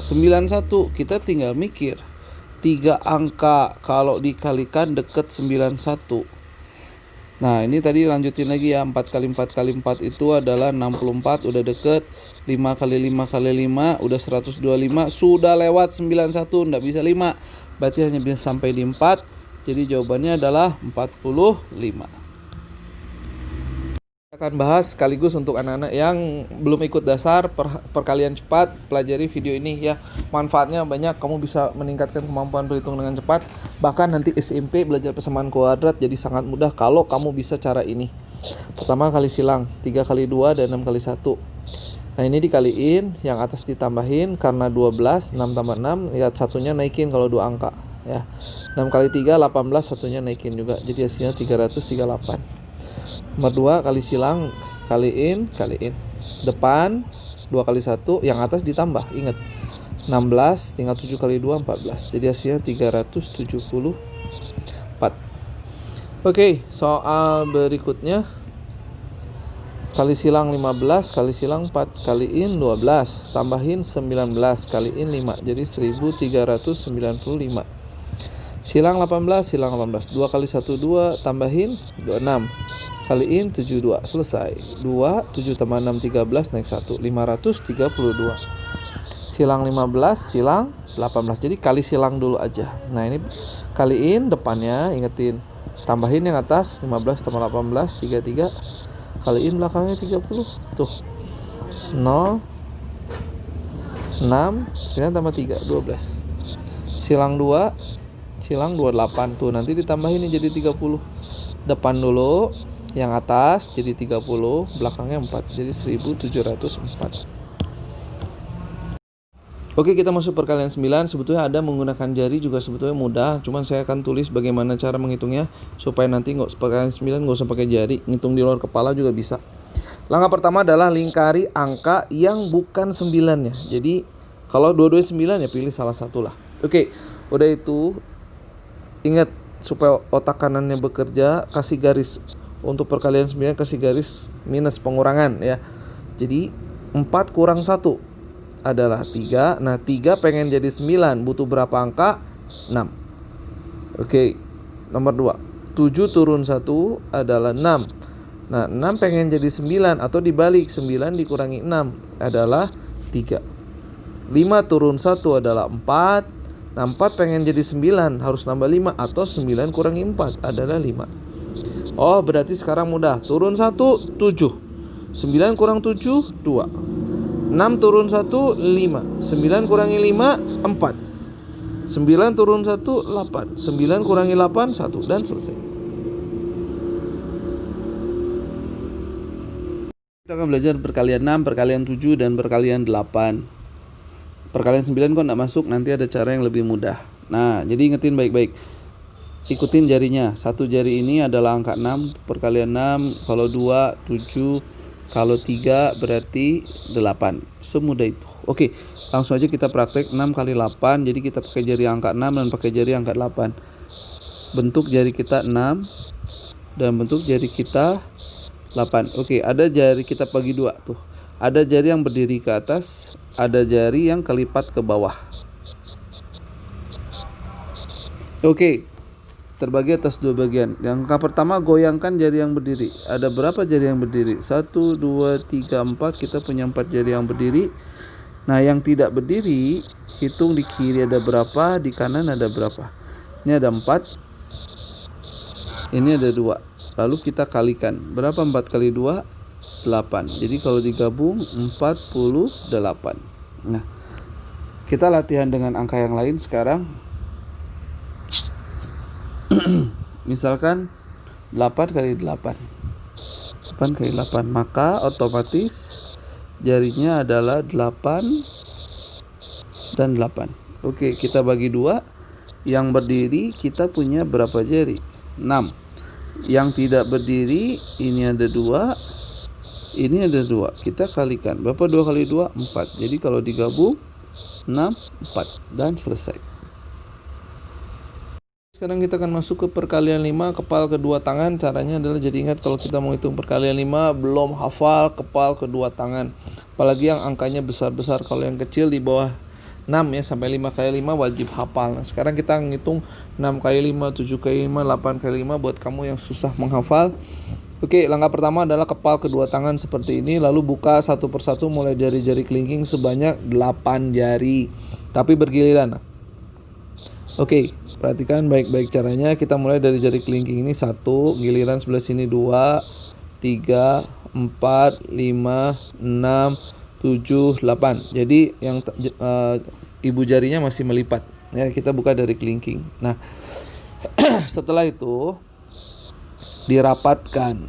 91. Kita tinggal mikir, 3 angka kalau dikalikan deket 91. Nah, ini tadi lanjutin lagi ya, 4 kali 4 kali 4 itu adalah 64, udah deket. 5 kali 5 kali 5 udah 125, sudah lewat 91, enggak bisa 5. Berarti hanya bisa sampai di 4. Jadi jawabannya adalah 45. Kita akan bahas sekaligus untuk anak-anak yang belum ikut dasar perkalian cepat, pelajari video ini ya. Manfaatnya banyak, kamu bisa meningkatkan kemampuan berhitung dengan cepat. Bahkan nanti SMP belajar persamaan kuadrat jadi sangat mudah kalau kamu bisa cara ini. Pertama, kali silang, 3 kali 2 dan 6 kali 1. Nah, ini dikaliin, yang atas ditambahin, karena 12, 6 tambah 6, lihat satunya naikin kalau 2 angka ya. 6 kali 3 18, satunya naikin juga, jadi hasilnya 338. Nomor 2, kali silang, kaliin depan 2 kali 1, yang atas ditambah, ingat 16, tinggal 7 kali 2 14, jadi hasilnya 374. Oke, soal berikutnya, kali silang 15, kali silang 4, kaliin 12, tambahin 19, kaliin 5, jadi 1395. Silang 18, 2 kali 1 2, tambahin 26, kaliin 72, selesai. 2, 7 tambah 6 13, naik 1, 532. Silang 15, silang 18, jadi kali silang dulu aja. Nah, ini kaliin depannya, ingetin, tambahin yang atas, 15 tambah 18 33, kaliin belakangnya 30, tuh 0 6 9 tambah 3 12. Silang 2, silang 28, tuh nanti ditambahin ini jadi 30. Depan dulu, yang atas jadi 30, belakangnya 4, jadi 1704. Oke, kita masuk perkalian 9. Sebetulnya ada menggunakan jari juga sebetulnya mudah, cuman saya akan tulis bagaimana cara menghitungnya supaya nanti perkalian 9 nggak usah pakai jari, ngitung di luar kepala juga bisa. Langkah pertama adalah lingkari angka yang bukan 9-nya. Jadi kalau dua-duanya 9 ya pilih salah satu lah. Oke, udah itu ingat supaya otak kanannya bekerja, kasih garis. Untuk perkalian 9 kasih garis minus, pengurangan ya. Jadi 4 kurang 1 adalah 3. Nah, 3 pengen jadi 9, butuh berapa angka? 6. Oke, nomor 2, 7 turun 1 adalah 6. Nah, 6 pengen jadi 9, atau dibalik, 9 dikurangi 6 adalah 3. 5 turun 1 adalah 4. Nah, 4 pengen jadi 9, harus nambah 5, atau 9 kurangi 4 adalah 5. Oh, berarti sekarang mudah. Turun 1, 7. 9 kurang 7, 2. 6 turun 1, 5. 9 kurangi 5, 4. 9 turun 1, 8. 9 kurangi 8, 1. Dan selesai. Kita akan belajar perkalian 6, perkalian 7, dan perkalian 8. Perkalian 9 kok nggak masuk, nanti ada cara yang lebih mudah. Nah, jadi ingetin baik-baik. Ikutin jarinya. Satu jari ini adalah angka 6, perkalian 6. Kalau 2, 7. Kalau 3 berarti 8. Semudah itu. Oke, langsung aja kita praktek. 6 kali 8, jadi kita pakai jari angka 6 dan pakai jari angka 8. bentuk jari kita 6 dan bentuk jari kita 8. Oke, ada jari kita bagi dua tuh. Ada jari yang berdiri ke atas, ada jari yang kelipat ke bawah. Oke, terbagi atas dua bagian. Yang pertama, goyangkan jari yang berdiri. Ada berapa jari yang berdiri? 1, 2, 3, 4. Kita punya 4 jari yang berdiri. Nah, yang tidak berdiri, hitung di kiri ada berapa, di kanan ada berapa. Ini ada 4. Ini ada 2. Lalu kita kalikan. Berapa 4 kali 2? 8. Jadi kalau digabung 48. Nah, kita latihan dengan angka yang lain sekarang. Misalkan 8 kali 8. 8 kali 8. Maka otomatis jarinya adalah 8 dan 8. Oke, kita bagi 2. Yang berdiri kita punya berapa jari? 6. Yang tidak berdiri ini ada 2, ini ada 2. Kita kalikan. Berapa 2 kali 2? 4. Jadi kalau digabung 6, 4 dan selesai. Sekarang kita akan masuk ke perkalian 5 kepal kedua tangan. Caranya adalah, jadi ingat kalau kita mau hitung perkalian 5 belum hafal kepal kedua tangan. Apalagi yang angkanya besar-besar. Kalau yang kecil di bawah 6 ya, sampai 5 kali 5 wajib hafal. Nah, sekarang kita ngitung 6 kali 5, 7 kali 5, 8 kali 5 buat kamu yang susah menghafal. Oke, langkah pertama adalah kepal kedua tangan seperti ini. Lalu buka satu persatu mulai dari jari kelingking sebanyak 8 jari. Tapi bergiliran. Oke, perhatikan baik-baik caranya. Kita mulai dari jari kelingking ini 1, giliran sebelah sini 2, 3, 4, 5, 6, 7, 8. Jadi yang ibu jarinya masih melipat. Ya, kita buka dari kelingking. Nah, setelah itu dirapatkan.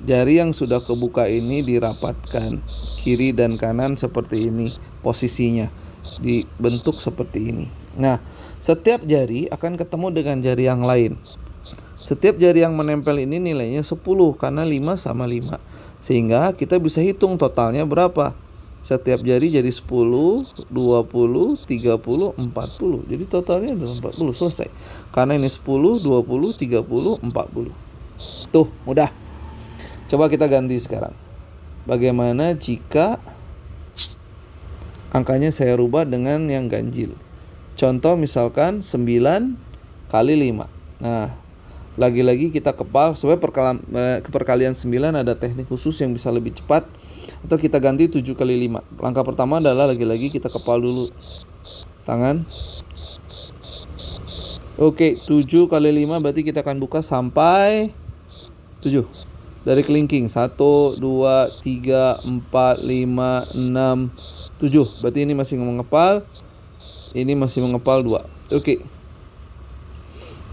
Jari yang sudah kebuka ini dirapatkan kiri dan kanan seperti ini posisinya. Dibentuk seperti ini. Nah, setiap jari akan ketemu dengan jari yang lain. Setiap jari yang menempel ini nilainya 10 karena 5 sama 5. Sehingga kita bisa hitung totalnya berapa. Setiap jari jadi 10, 20, 30, 40. Jadi totalnya adalah 40. Selesai. Karena ini 10, 20, 30, 40. Tuh, mudah. Coba kita ganti sekarang. Bagaimana jika angkanya saya rubah dengan yang ganjil? Contoh misalkan 9 kali 5. Nah, lagi-lagi kita kepal. Sebenarnya perkalian 9 ada teknik khusus yang bisa lebih cepat. Atau kita ganti 7 kali 5. Langkah pertama adalah lagi-lagi kita kepal dulu tangan. Oke, 7 kali 5 berarti kita akan buka sampai 7. Dari kelingking 1, 2, 3, 4, 5, 6, 7. Berarti ini masih mengepal. Ini masih mengepal 2. Oke.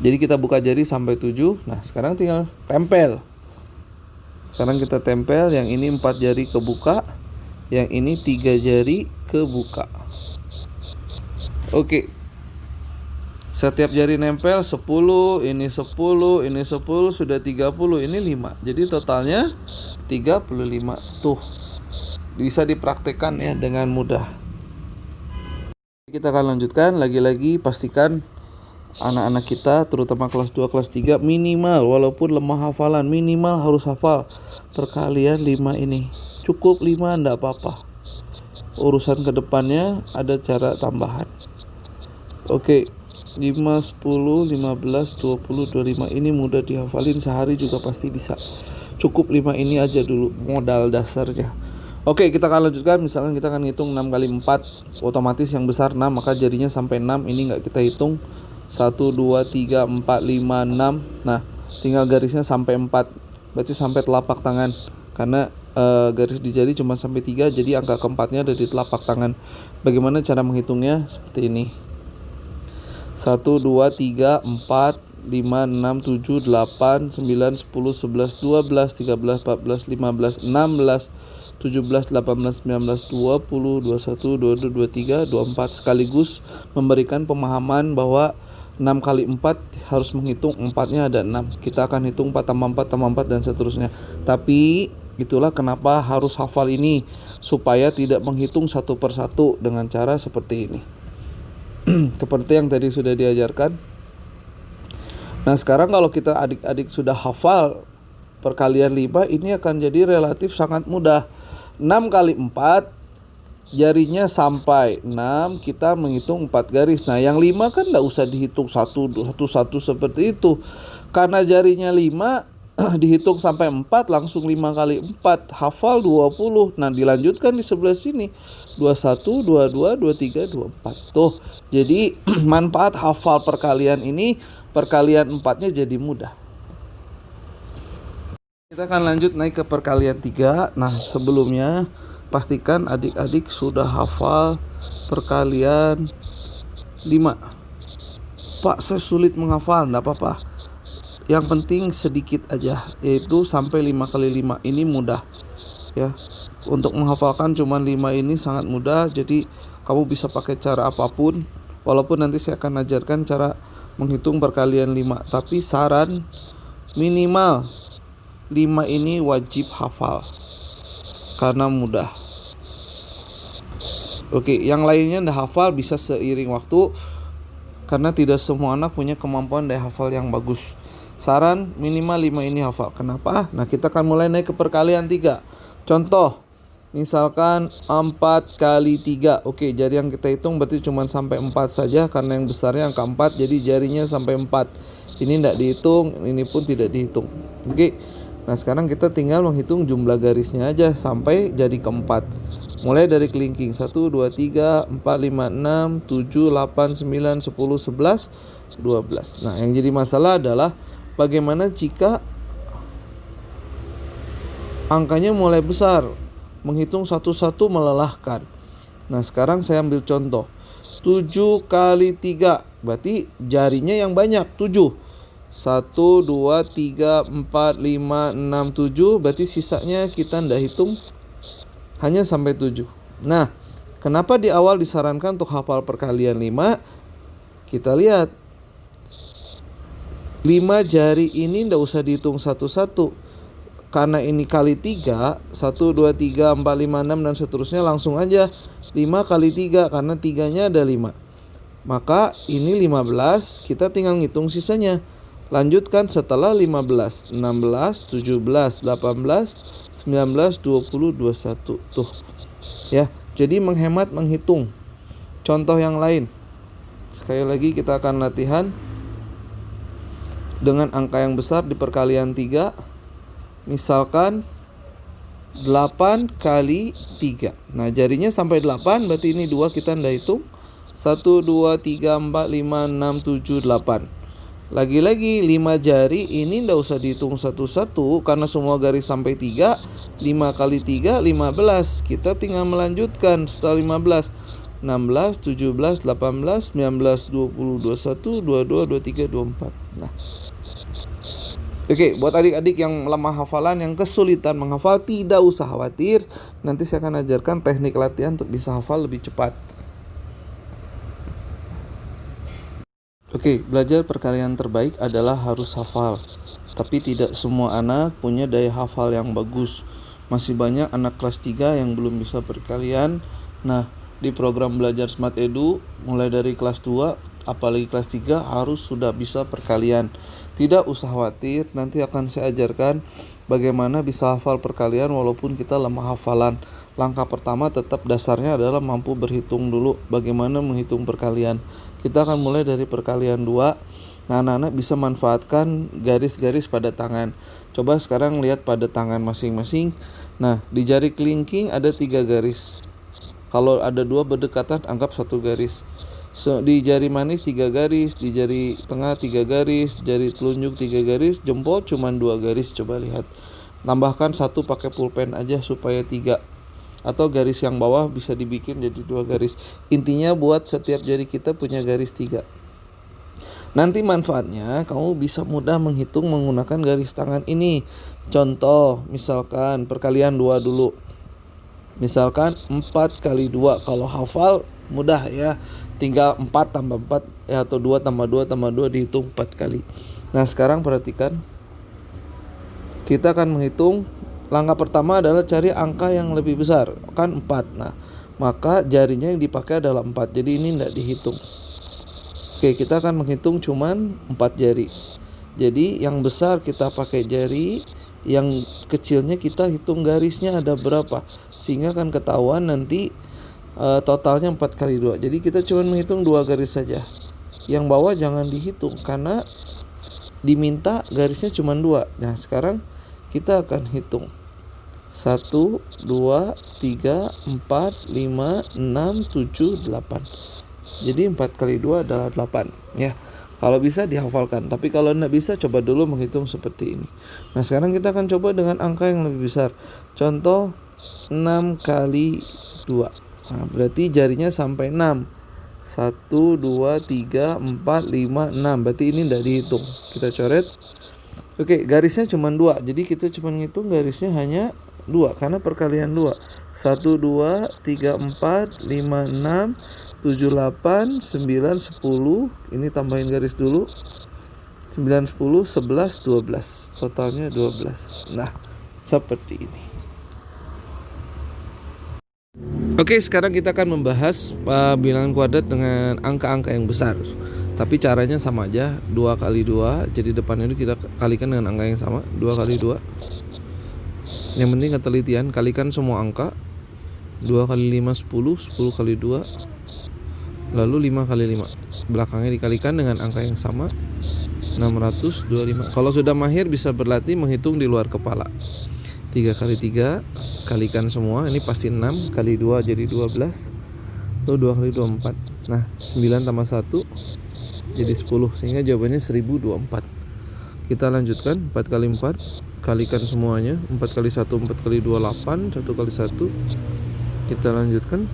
Jadi kita buka jari sampai 7. Nah, sekarang tinggal tempel. Sekarang kita tempel. Yang ini 4 jari kebuka. Yang ini 3 jari kebuka. Oke. Setiap jari nempel 10. Ini 10. Ini 10. Sudah 30. Ini 5. Jadi totalnya 35. Tuh. Bisa dipraktekkan ya dengan mudah. Kita akan lanjutkan. Lagi-lagi pastikan anak-anak kita terutama kelas 2, kelas 3 minimal, walaupun lemah hafalan, minimal harus hafal perkalian 5 ini. Cukup 5 enggak apa-apa. Urusan kedepannya ada cara tambahan. Oke, 5, 10, 15, 20, 25 ini mudah dihafalin, sehari juga pasti bisa. Cukup 5 ini aja dulu modal dasarnya. Oke, kita akan lanjutkan. Misalkan kita akan hitung 6 kali 4. Otomatis yang besar 6, maka jarinya sampai 6. Ini enggak kita hitung. 1, 2, 3, 4, 5, 6. Nah, tinggal garisnya sampai 4. Berarti sampai telapak tangan. Karena garis di jari cuma sampai 3. Jadi angka keempatnya ada di telapak tangan. Bagaimana cara menghitungnya? Seperti ini. 1, 2, 3, 4, 5, 6, 7, 8, 9, 10, 11, 12, 13, 14, 15, 16, 17, 18, 19, 20, 21, 22, 23, 24 sekaligus memberikan pemahaman bahwa 6 kali 4 harus menghitung 4-nya ada 6. Kita akan hitung 4 tambah 4 tambah 4 dan seterusnya. Tapi itulah kenapa harus hafal ini, supaya tidak menghitung satu persatu dengan cara seperti ini. Seperti yang tadi sudah diajarkan. Nah sekarang kalau kita adik-adik sudah hafal perkalian 5, ini akan jadi relatif sangat mudah. 6 kali 4 jarinya sampai 6, kita menghitung 4 garis. Nah yang 5 kan tidak usah dihitung satu seperti itu, karena jarinya 5 dihitung sampai 4, langsung 5 kali 4 hafal 20. Nah dilanjutkan di sebelah sini 21, 22, 23, 24. Tuh, jadi manfaat hafal perkalian ini, perkalian 4-nya jadi mudah. Kita akan lanjut naik ke perkalian 3. Nah sebelumnya pastikan adik-adik sudah hafal perkalian 5. Pak, saya sulit menghafal, enggak apa-apa. Yang penting sedikit aja, yaitu sampai 5 kali 5. Ini mudah ya. Untuk menghafalkan cuman 5 ini sangat mudah. Jadi kamu bisa pakai cara apapun. Walaupun nanti saya akan ajarkan cara menghitung perkalian 5. Tapi saran minimal 5 ini wajib hafal karena mudah. Oke, yang lainnya ndak hafal bisa seiring waktu, karena tidak semua anak punya kemampuan daya hafal yang bagus. Saran minimal 5 ini hafal. Kenapa? Nah kita akan mulai naik ke perkalian 3. Contoh, misalkan 4 kali 3. Oke, jari yang kita hitung berarti cuma sampai 4 saja, karena yang besarnya angka 4, jadi jarinya sampai 4. Ini tidak dihitung, ini pun tidak dihitung. Oke, nah sekarang kita tinggal menghitung jumlah garisnya aja sampai jadi keempat. Mulai dari kelingking 1, 2, 3, 4, 5, 6, 7, 8, 9, 10, 11, 12. Nah yang jadi masalah adalah bagaimana jika angkanya mulai besar, menghitung satu-satu melelahkan. Nah sekarang saya ambil contoh 7 kali 3, berarti jarinya yang banyak 7. 1, 2, 3, 4, 5, 6, 7. Berarti sisanya kita ndak hitung, hanya sampai 7. Nah kenapa di awal disarankan untuk hafal perkalian 5? Kita lihat 5 jari ini ndak usah dihitung satu-satu, karena ini kali 3, 1, 2, 3, 4, 5, 6 dan seterusnya, langsung aja 5 kali 3, karena 3-nya ada 5. Maka ini 15, kita tinggal ngitung sisanya. Lanjutkan setelah 15, 16, 17, 18, 19, 20, 21. Tuh ya, jadi menghemat menghitung. Contoh yang lain, sekali lagi kita akan latihan dengan angka yang besar di perkalian 3. Misalkan 8 kali 3. Nah jarinya sampai 8, berarti ini 2 kita ndak hitung. 1, 2, 3, 4, 5, 6, 7, 8. Lagi-lagi 5 jari ini ndak usah dihitung satu-satu, karena semua garis sampai 3. 5 kali 3, 15. Kita tinggal melanjutkan setelah 15. 16, 17, 18, 19, 20, 21, 22, 23, 24. Nah oke, buat adik-adik yang lemah hafalan, yang kesulitan menghafal, tidak usah khawatir. Nanti saya akan ajarkan teknik latihan untuk bisa hafal lebih cepat. Oke, belajar perkalian terbaik adalah harus hafal. Tapi tidak semua anak punya daya hafal yang bagus. Masih banyak anak kelas 3 yang belum bisa perkalian. Nah, di program belajar Smart Edu, mulai dari kelas 2, apalagi kelas 3 harus sudah bisa perkalian. Tidak usah khawatir, nanti akan saya ajarkan bagaimana bisa hafal perkalian walaupun kita lemah hafalan. Langkah pertama tetap dasarnya adalah mampu berhitung dulu, bagaimana menghitung perkalian. Kita akan mulai dari perkalian 2. Nah anak-anak bisa manfaatkan garis-garis pada tangan. Coba sekarang lihat pada tangan masing-masing. Nah di jari kelingking ada 3 garis. Kalau ada 2 berdekatan, anggap 1 garis. Di jari manis 3 garis, di jari tengah 3 garis, jari telunjuk 3 garis, jempol cuma 2 garis. Coba lihat, tambahkan 1 pakai pulpen aja supaya 3, atau garis yang bawah bisa dibikin jadi 2 garis. Intinya buat setiap jari kita punya garis 3. Nanti manfaatnya kamu bisa mudah menghitung menggunakan garis tangan ini. Contoh, misalkan perkalian 2 dulu. Misalkan 4 kali 2, kalau hafal mudah ya, tinggal 4 tambah 4 ya, atau 2 tambah 2 tambah 2 dihitung 4 kali. Nah sekarang perhatikan, kita akan menghitung. Langkah pertama adalah cari angka yang lebih besar, kan 4. Nah maka jarinya yang dipakai adalah 4, jadi ini tidak dihitung. Oke, kita akan menghitung cuman 4 jari. Jadi yang besar kita pakai jari, yang kecilnya kita hitung garisnya ada berapa, sehingga akan ketahuan nanti totalnya 4 kali 2. Jadi kita cuma menghitung 2 garis saja. Yang bawah jangan dihitung karena diminta garisnya cuma 2. Nah sekarang kita akan hitung 1, 2, 3, 4, 5, 6, 7, 8. Jadi 4 kali 2 adalah 8 ya. Kalau bisa dihafalkan, tapi kalau tidak bisa coba dulu menghitung seperti ini. Nah sekarang kita akan coba dengan angka yang lebih besar. Contoh 6 kali 2. Nah berarti jarinya sampai 6. 1, 2, 3, 4, 5, 6. Berarti ini tidak dihitung. Kita coret. Oke, garisnya cuma 2. Jadi kita cuma ngitung garisnya hanya 2 karena perkalian 2. 1, 2, 3, 4, 5, 6, 7, 8, 9, 10. Ini tambahin garis dulu. 9, 10, 11, 12. Totalnya 12. Nah, seperti ini. Oke, sekarang kita akan membahas bilangan kuadrat dengan angka-angka yang besar. Tapi caranya sama aja, 2 kali 2. Jadi depannya itu kita kalikan dengan angka yang sama, 2 kali 2. Yang penting ketelitian, kalikan semua angka. 2 kali 5, 10, 10 kali 2. Lalu 5 kali 5. Belakangnya dikalikan dengan angka yang sama, 625. Kalau sudah mahir bisa berlatih menghitung di luar kepala. 3 kali 3, kalikan semua. Ini pasti 6 kali 2 jadi 12. Lalu 2 kali 2, 4. Nah 9 tambah 1 jadi 10, sehingga jawabannya 1024. Kita lanjutkan, 4 kali 4, kalikan semuanya. 4 kali 1, 4 kali 2, 8. 1 kali 1. Kita lanjutkan,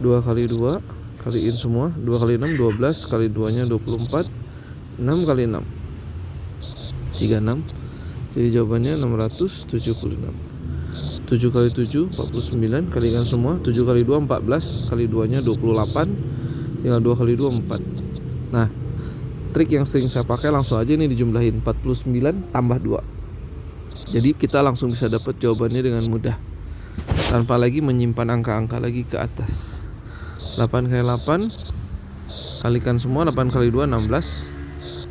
2 kali 2, kaliin semua. 2 kali 6, 12. Kali 2 nya 24. 6 kali 6, 36. Jadi jawabannya 676. 7 kali 7, 49. Kalikan semua. 7 kali 2, 14. Kali 2 nya 28. Tinggal 2 kali 2, 4. Nah, trik yang sering saya pakai langsung aja ini dijumlahin, 49 tambah 2. Jadi kita langsung bisa dapat jawabannya dengan mudah, tanpa lagi menyimpan angka-angka lagi ke atas. 8 kali 8, kalikan semua. 8 kali 2, 16.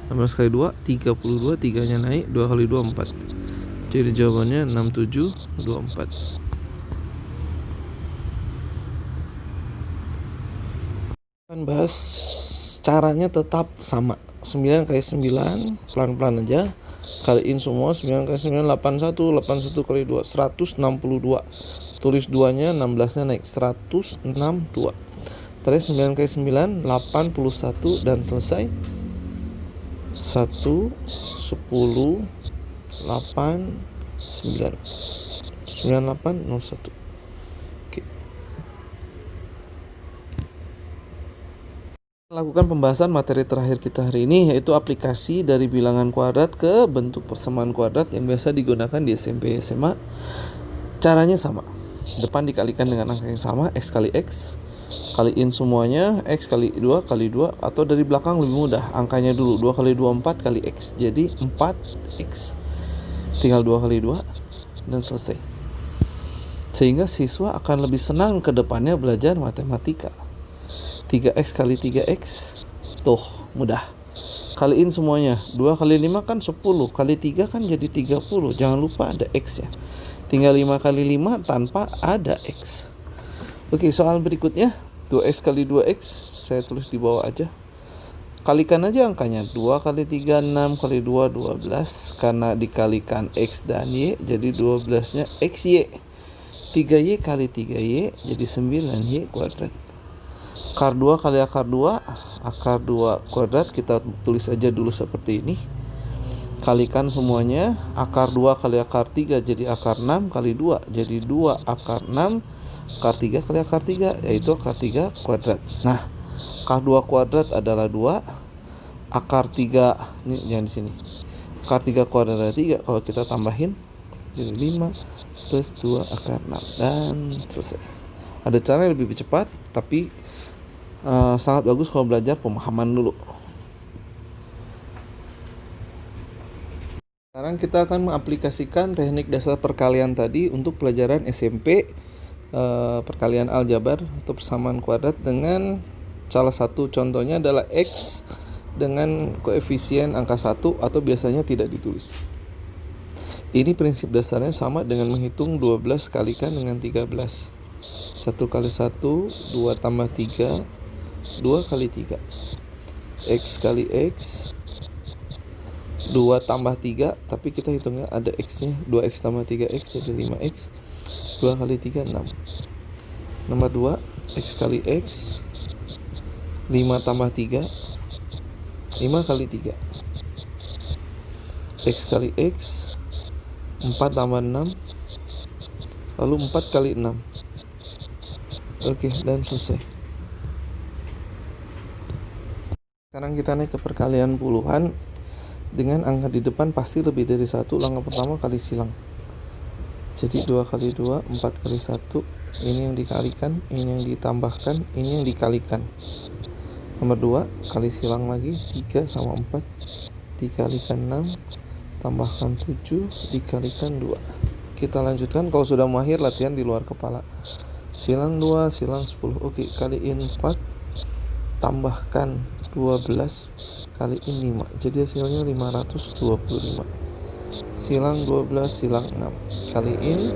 16 kali 2, 32. 3 nya naik. 2 kali 2, 4. Jadi jawabannya 6724. Akan bahas caranya tetap sama. 9 kali 9, pelan-pelan aja. Kaliin semua. 9 kali 9, 81. 81 kali 2, 162. Tulis 2 nya, 16 nya naik, 162. Tadi 9 kali 9, 81 dan selesai. 1, 10, 8, 9. 9801. Oke. Lakukan pembahasan materi terakhir kita hari ini, yaitu aplikasi dari bilangan kuadrat ke bentuk persamaan kuadrat yang biasa digunakan di SMP SMA. Caranya sama. Depan dikalikan dengan angka yang sama, X kali X. Kaliin semuanya, X kali 2 kali 2. Atau dari belakang lebih mudah, angkanya dulu. 2 kali 2, 4 kali X. Jadi 4X. Tinggal 2 kali 2 dan selesai. Sehingga siswa akan lebih senang ke depannya belajar matematika. 3X kali 3X. Tuh, mudah. Kaliin semuanya. 2 kali 5 kan 10. Kali 3 kan jadi 30. Jangan lupa ada X ya. Tinggal 5 kali 5 tanpa ada X. Oke, soal berikutnya. 2X kali 2X. Saya tulis di bawah aja. Kalikan aja angkanya. 2 kali 3, 6 kali 2, 12. Karena dikalikan X dan Y, jadi 12-nya XY. 3Y kali 3Y, jadi 9Y kuadrat. Akar 2 kali akar 2. Akar 2 kuadrat, kita tulis aja dulu seperti ini. Kalikan semuanya. Akar 2 kali akar 3, jadi akar 6 kali 2. Jadi 2 akar 6. Akar 3 kali akar 3, yaitu akar 3 kuadrat. Nah, akar 2 kuadrat adalah 2. Akar 3, ini jangan di sini. Akar 3 kuadrat adalah 3. Kalau kita tambahin jadi 5 plus 2 akar 6 dan selesai. Ada cara yang lebih cepat, tapi sangat bagus kalau belajar pemahaman dulu. Sekarang kita akan mengaplikasikan teknik dasar perkalian tadi untuk pelajaran SMP, perkalian aljabar atau persamaan kuadrat, dengan salah satu contohnya adalah X dengan koefisien angka 1 atau biasanya tidak ditulis. Ini prinsip dasarnya sama dengan menghitung 12 kalikan dengan 13. 1 kali 1, 2 tambah 3, 2 kali 3. X kali X, 2 tambah 3, tapi kita hitungnya ada X-nya. 2X tambah 3X jadi 5X. 2 kali 3, 6. Nomor 2, X kali X, 5 tambah 3, 5 kali 3. X kali X, 4 tambah 6, lalu 4 kali 6. Oke, dan selesai. Sekarang kita naik ke perkalian puluhan. Dengan angka di depan pasti lebih dari 1. Langkah pertama kali silang. Jadi 2 kali 2, 4 kali 1. Ini yang dikalikan, ini yang ditambahkan, ini yang dikalikan. Nomor 2, kali silang lagi. 3 sama 4, dikalikan 6, tambahkan 7, dikalikan 2. Kita lanjutkan. Kalau sudah mahir latihan di luar kepala. Silang 2, silang 10. Oke, kaliin 4, tambahkan 12, kaliin 5. Jadi hasilnya 525. Silang 12, silang 6. Kaliin,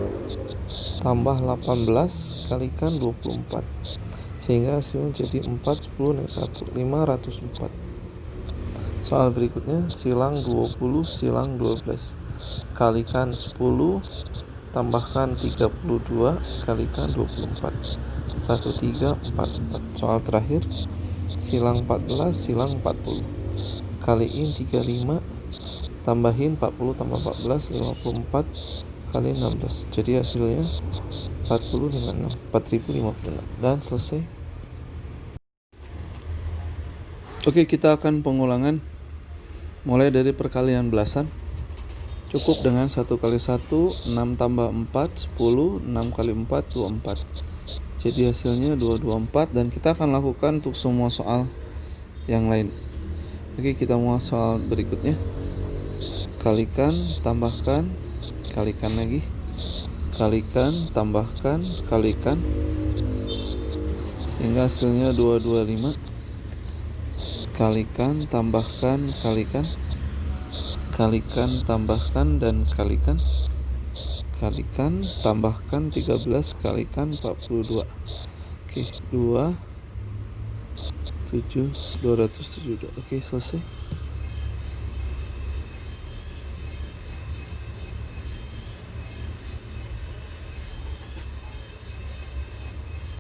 tambah 18, kalikan 24. Sehingga hasilnya jadi 4, 10, dan 1. 504. Soal berikutnya, silang 20, silang 12. Kalikan 10, tambahkan 32, kalikan 24. 1344. Soal terakhir, silang 14, silang 40. Kaliin 35, tambahin 40 tambah 14, 54, kali 16. Jadi hasilnya 4056. Dan selesai. Oke, kita akan pengulangan mulai dari perkalian belasan. Cukup dengan 1 kali 1, 6 tambah 4, 10, 6 kali 4, 24. Jadi hasilnya 224, dan kita akan lakukan untuk semua soal yang lain. Oke, kita mau soal berikutnya. Kalikan, tambahkan, kalikan lagi. Kalikan, tambahkan, kalikan. Hingga hasilnya 225. Kalikan, tambahkan, kalikan. Kalikan, tambahkan, dan kalikan. Kalikan, tambahkan 13, kalikan 42. Oke, 2, 7, 272. Oke, selesai.